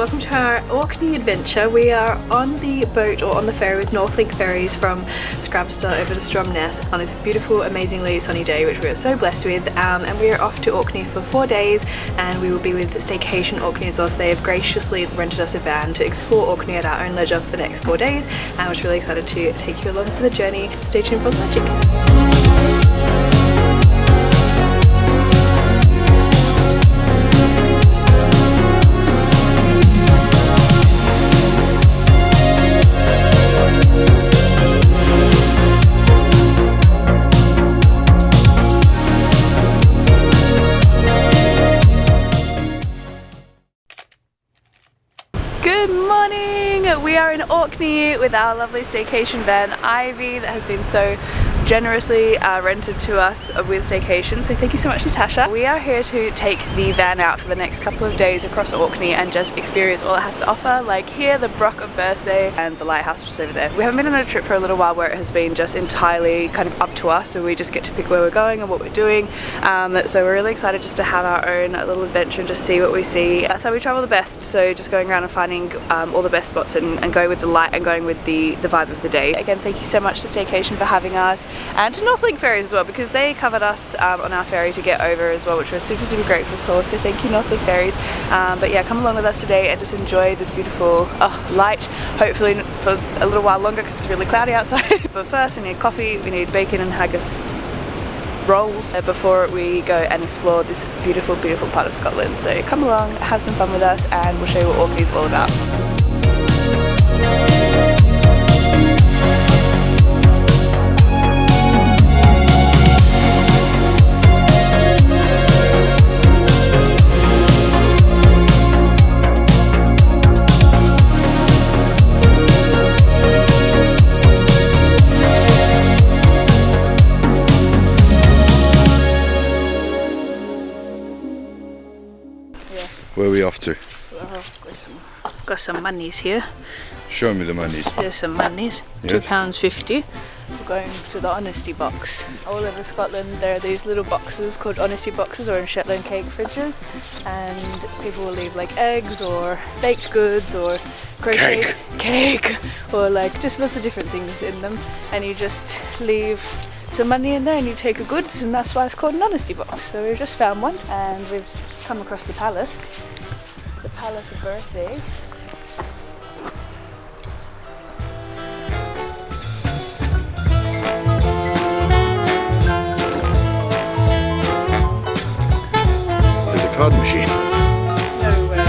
welcome to our Orkney adventure. We are on the boat or on the ferry with Northlink Ferries from Scrabster over to Stromness on this beautiful, amazingly sunny day, which we are so blessed with. And we are off to Orkney for 4 days, and we will be with Staycation Orkney as well. So they have graciously rented us a van to explore Orkney at our own leisure for the next 4 days, and we're really excited to take you along for the journey. Stay tuned for the magic. Good morning! We are in Orkney with our lovely staycation van Ivy that has been so generously rented to us with staycation, so thank you so much, Natasha. We are here to take the van out for the next couple of days across Orkney and just experience all it has to offer, like here the Broch of Bursay and the lighthouse which is over there. We haven't been on a trip for a little while where it has been just entirely kind of up to us, so we just get to pick where we're going and what we're doing, so we're really excited just to have our own little adventure and just see what we see. That's how we travel the best, so just going around and finding all the best spots and going with the light and going with the vibe of the day. Again, thank you so much to Staycation for having us, and to Northlink Ferries as well, because they covered us on our ferry to get over as well, which we're super grateful for, so thank you Northlink Ferries. But yeah, come along with us today and just enjoy this beautiful light, hopefully for a little while longer because it's really cloudy outside. But first we need coffee, we need bacon and haggis rolls before we go and explore this beautiful part of Scotland. So come along, have some fun with us, and we'll show you what Orkney's all about. Where are we off to? Got some monies here. Show me the monies. Here's some monies. Yes. £2.50. We're going to the honesty box. All over Scotland there are these little boxes called honesty boxes, or in Shetland cake fridges, and people will leave like eggs or baked goods or crochet cake or like just lots of different things in them, and you just leave some money in there and you take a goods, and that's why it's called an honesty box. So we just found one and we've come across the Palace of Bursay. There's a card machine. No way.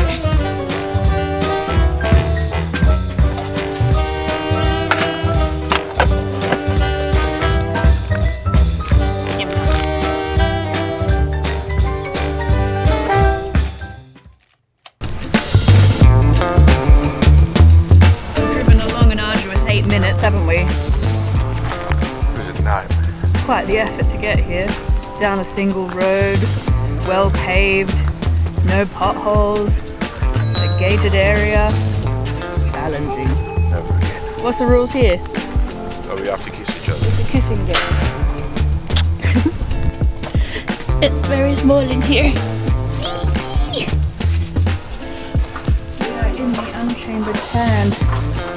Haven't we? Was it 9? Quite the effort to get here. Down a single road, well paved, no potholes, a gated area. Challenging. Never again. What's the rules here? Oh, we have to kiss each other. It's a kissing game. It's very small in here. We are in the unchambered hand.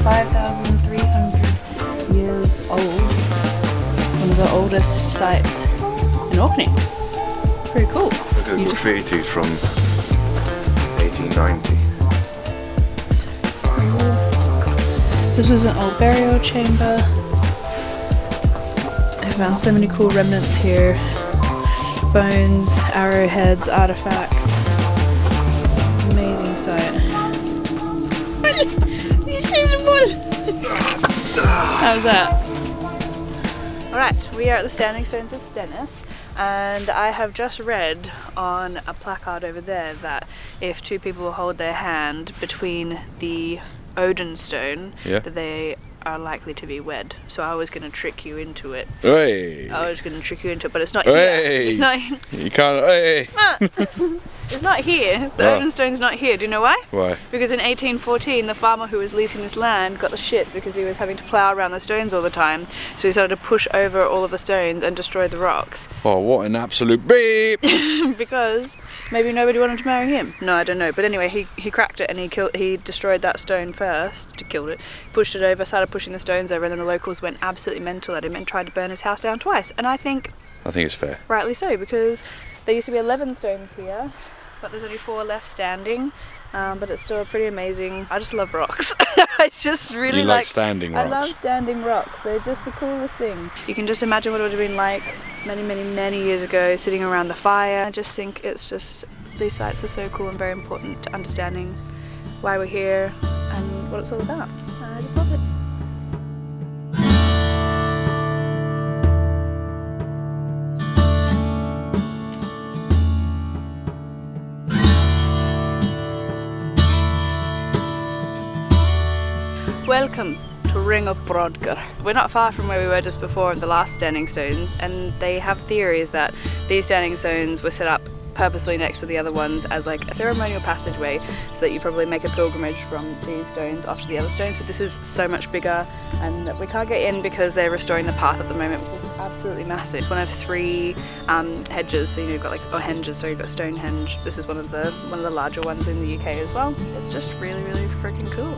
5,300 years old. One of the oldest sites in Orkney. Pretty cool. Look at the graffiti from 1890. This was an old burial chamber. I found so many cool remnants here. Bones, arrowheads, artifacts. Amazing site. How's that? Alright, we are at the Standing Stones of Stennis, and I have just read on a placard over there that if two people hold their hand between the Odin stone, that they are likely to be wed. So I was going to trick you into it. Hey. I was going to trick you into it, but it's not here. It's not. You can't. Hey. It's not here. The Odin stone's not here. Do you know why? Why? Because in 1814, the farmer who was leasing this land got the shit because he was having to plough around the stones all the time. So he started to push over all of the stones and destroy the rocks. Oh, what an absolute beep! Because Maybe nobody wanted to marry him. No, I don't know. But anyway, he cracked it and he destroyed that stone first. Killed it, pushed it over, started pushing the stones over, and then the locals went absolutely mental at him and tried to burn his house down twice. And I think it's fair. rightly so, because there used to be 11 stones here, but there's only 4 left standing. But it's still pretty amazing. I just love rocks. I just really like standing rocks. I love standing rocks. They're just the coolest thing. You can just imagine what it would have been like many years ago, sitting around the fire. I just think it's just, these sites are so cool and very important to understanding why we're here and what it's all about. I just love it. Welcome to Ring of Brodgar. We're not far from where we were just before at the last standing stones, and they have theories that these standing stones were set up purposely next to the other ones as like a ceremonial passageway, so that you probably make a pilgrimage from these stones off to the other stones. But this is so much bigger, and we can't get in because they're restoring the path at the moment, which is absolutely massive. It's one of 3 hedges, so you've got like, or henges, so you've got Stonehenge. This is one of the larger ones in the UK as well. It's just really freaking cool.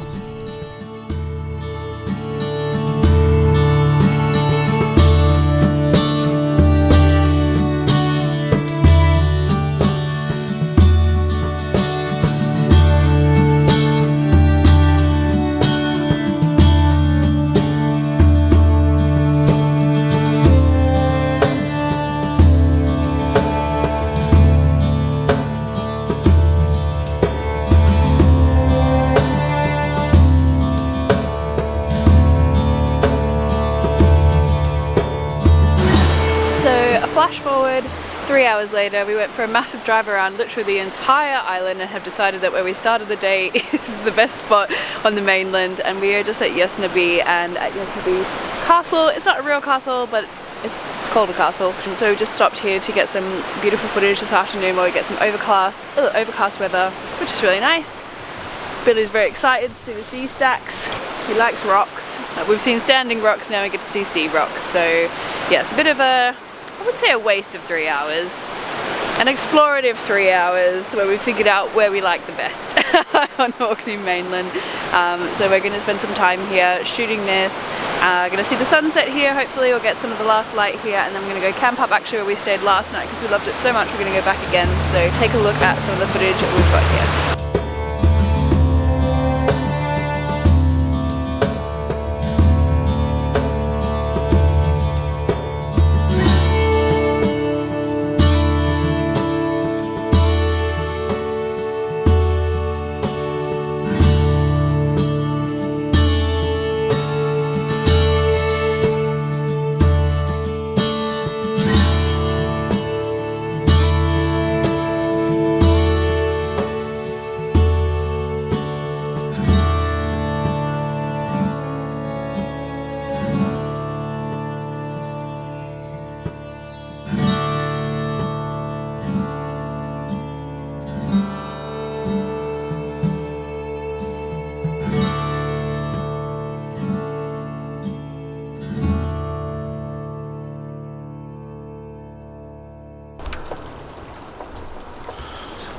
Flash forward 3 hours later, we went for a massive drive around literally the entire island and have decided that where we started the day is the best spot on the mainland, and we are just at Yesnaby and at Yesnaby Castle. It's not a real castle, but it's called a castle. And so we just stopped here to get some beautiful footage this afternoon while we get some overcast weather, which is really nice. Billy's very excited to see the sea stacks. He likes rocks. We've seen standing rocks, now we get to see sea rocks. So yeah, it's a bit of a, I would say a waste of 3 hours. An explorative 3 hours where we figured out where we like the best on Orkney mainland. So we're going to spend some time here shooting this. Going to see the sunset here, hopefully we'll get some of the last light here, and then we're going to go camp up actually where we stayed last night because we loved it so much. We're going to go back again, so take a look at some of the footage that we've got here.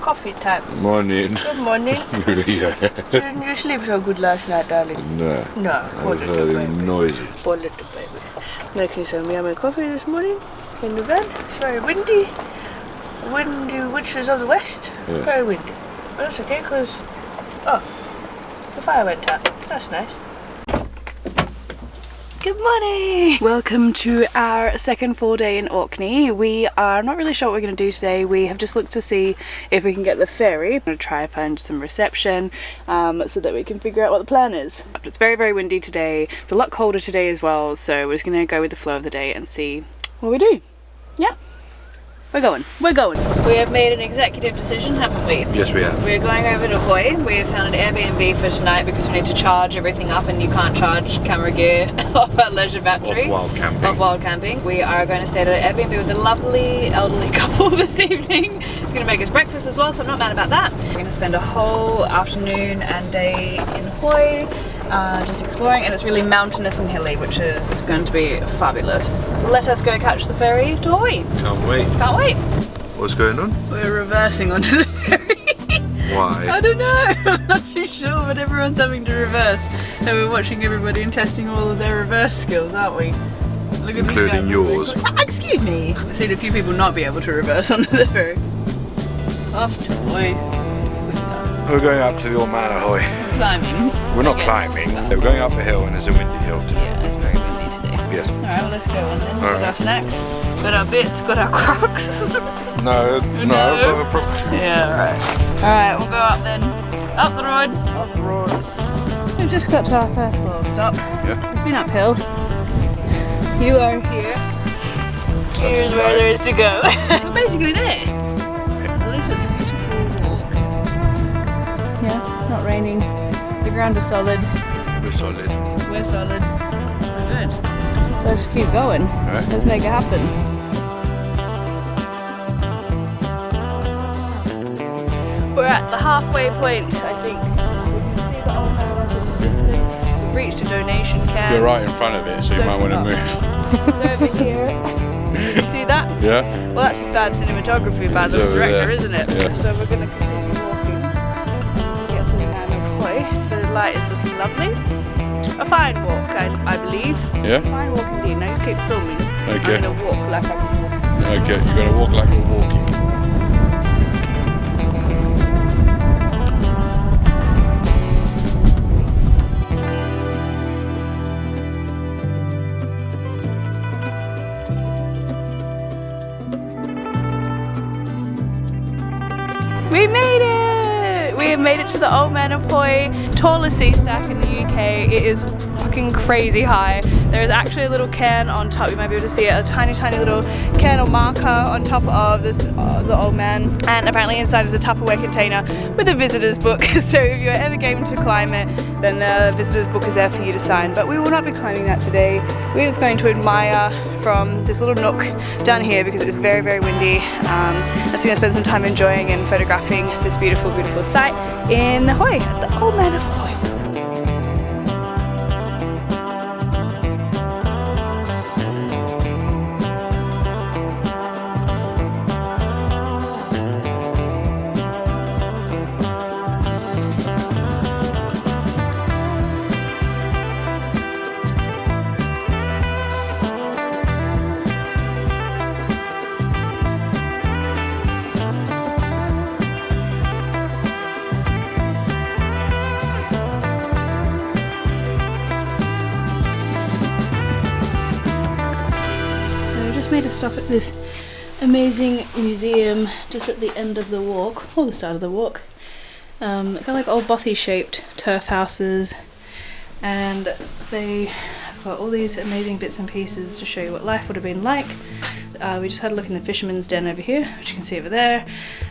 Coffee time. Morning. Good morning. Yeah. Didn't you sleep so good last night, darling? No. No. I was very noisy. Poor little baby. Making some yummy coffee this morning in the van. It's very windy. Windy witches of the west. Yeah. Very windy. But that's okay because, oh, the fire went out. That's nice. Good morning! Welcome to our second full day in Orkney. We are not really sure what we're going to do today. We have just looked to see if we can get the ferry. I'm going to try and find some reception so that we can figure out what the plan is. But it's very windy today. It's a lot colder today as well, so we're just going to go with the flow of the day and see what we do. Yeah? We're going. We have made an executive decision, haven't we? Yes, we have. We're going over to Hoy. We have found an Airbnb for tonight because we need to charge everything up, and you can't charge camera gear off our leisure battery. Off wild camping. We are going to stay at an Airbnb with a lovely elderly couple this evening. It's going to make us breakfast as well, so I'm not mad about that. We're going to spend a whole afternoon and day in Hoy. Just exploring, and it's really mountainous and hilly, which is going to be fabulous. Let us go catch the ferry to Hoy. Can't wait. Can't wait. What's going on? We're reversing onto the ferry. Why? I don't know, I'm not too sure, but everyone's having to reverse. And we're watching everybody and testing all of their reverse skills, aren't we? Look at Including yours. Excuse me! We've seen a few people not be able to reverse onto the ferry. Off to Ahoy. Good stuff. We're going up to the Old Man Ahoy. Climbing. We're not climbing. We're going up a hill and it's a windy hill today. Yeah, it's very windy today. Yes. Alright, well let's go on then. Got Alright. our snacks, got our bits, got our crocs. No. Yeah, right. Alright, we'll go up then. Up the road. Up the road. We've just got to our first little stop. Yeah. We've been uphill. You are here. Here's where there is to go. We're basically there. At least it's a beautiful walk. Yeah, not raining. The ground is solid. We're solid. We're solid. We're good. Let's keep going. Right. Let's make it happen. We're at the halfway point, I think. You can see the old man up in the distance. We've reached a donation can. You're right in front of it, so you might want to move. It's over here. You see that? Yeah? Well, that's just bad cinematography by the It's over director, there. isn't it? Yeah. So we're going to continue walking. Get to the end of Ahoy. The light is looking lovely. A fine walk, I believe. Yeah? Fine walk indeed. Now you keep filming. Okay. I'm going to walk like I'm walking. Okay, you're going to walk like you're walking. We made it! We have made it to the Old Man Ahoy, tallest sea stack in the UK. It is fucking crazy high. There is actually a little cairn on top. You might be able to see it, a tiny little cairn or marker on top of this, the Old Man. And apparently inside is a Tupperware container with a visitor's book. So if you're ever game to climb it, then the visitor's book is there for you to sign. But we will not be climbing that today. We're just going to admire from this little nook down here because it is very, very windy. I'm just going to spend some time enjoying and photographing this beautiful, beautiful site in Ahoy, at the Old Man of Ahoy. Made a stop at this amazing museum just at the end of the walk, or the start of the walk. They're like old bothy shaped turf houses, and they have got all these amazing bits and pieces to show you what life would have been like. We just had a look in the fisherman's den over here, which you can see over there,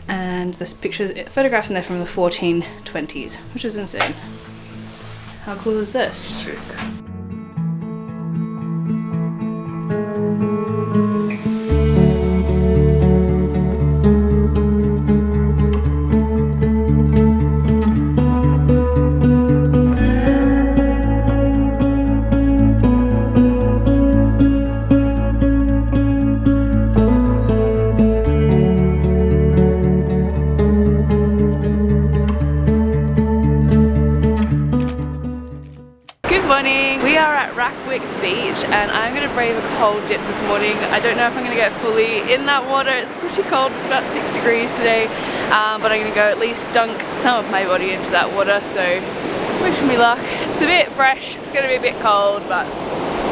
and there's pictures, photographs in there from the 1420s, which is insane. How cool is this? Sick. Beach, and I'm going to brave a cold dip this morning. I don't know if I'm going to get fully in that water. It's pretty cold, it's about 6 degrees today, but I'm going to go at least dunk some of my body into that water, so wish me luck. It's a bit fresh, it's going to be a bit cold, but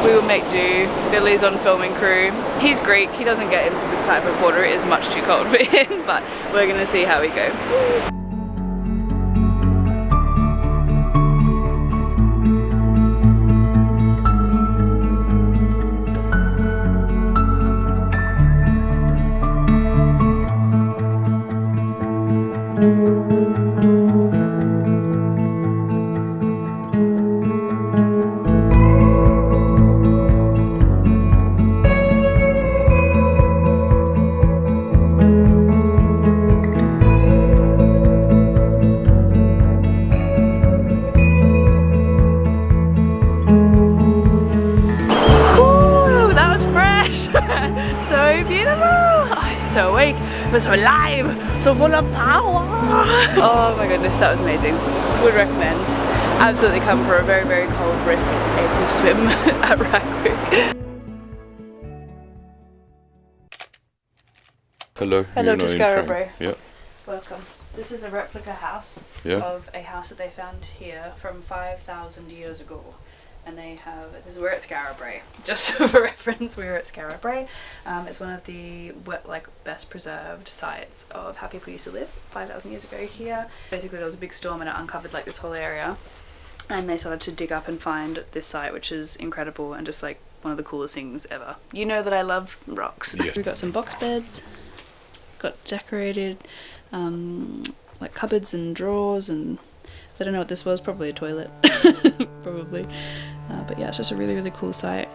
we will make do. Billy's on filming crew. He's Greek, he doesn't get into this type of water, it is much too cold for him, but we're going to see how we go. So beautiful! Oh, it's so awake, it was so alive, so full of power. Oh my goodness, that was amazing. Would recommend. Absolutely come for a very, very cold, brisk April swim at Ragwick. Hello. Hello you're to not in Scarborough. train. Yep. Welcome. This is a replica house of a house that they found here from 5,000 years ago. And they have, this is, we're at Scarborough. Just for reference, we're at Scarborough. It's one of the best preserved sites of how people used to live 5,000 years ago here. Basically there was a big storm and it uncovered like this whole area. And they started to dig up and find this site, which is incredible and just like one of the coolest things ever. You know that I love rocks. Yeah. We've got some box beds, got decorated like cupboards and drawers, and I don't know what this was, probably a toilet. Probably. But yeah, it's just a really, really cool site.